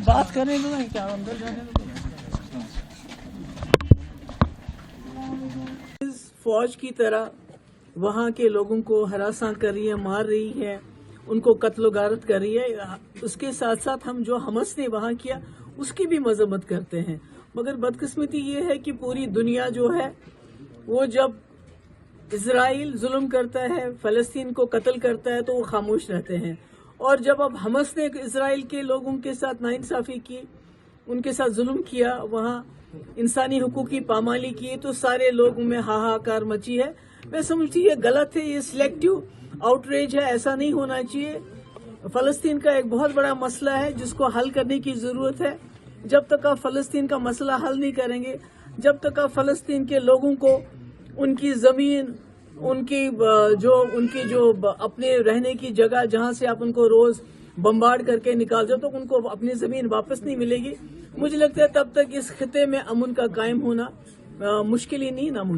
بات کرنے دو نا، کیا اندر جانے دو. فوج کی طرح وہاں کے لوگوں کو ہراساں کر رہی ہے، مار رہی ہے، ان کو قتل و غارت کر رہی ہے. اس کے ساتھ ساتھ ہم جو حماس نے وہاں کیا اس کی بھی مذمت کرتے ہیں. مگر بدقسمتی یہ ہے کہ پوری دنیا جو ہے وہ جب اسرائیل ظلم کرتا ہے، فلسطین کو قتل کرتا ہے تو وہ خاموش رہتے ہیں. اور جب اب حماس نے اسرائیل کے لوگوں کے ساتھ ناانصافی کی، ان کے ساتھ ظلم کیا، وہاں انسانی حقوق کی پامالی کی، تو سارے لوگوں میں ہاہاکار مچی ہے. میں سمجھتی یہ غلط ہے، یہ سلیکٹیو آؤٹریج ہے، ایسا نہیں ہونا چاہیے. فلسطین کا ایک بہت بڑا مسئلہ ہے جس کو حل کرنے کی ضرورت ہے. جب تک آپ فلسطین کا مسئلہ حل نہیں کریں گے، جب تک آپ فلسطین کے لوگوں کو ان کی زمین، ان کی جو اپنے رہنے کی جگہ جہاں سے آپ ان کو روز بمبارڈ کر کے نکال، جب تک ان کو اپنی زمین واپس نہیں ملے گی، مجھے لگتا ہے تب تک اس خطے میں امن کا قائم ہونا مشکل ہی نہیں ناممکن.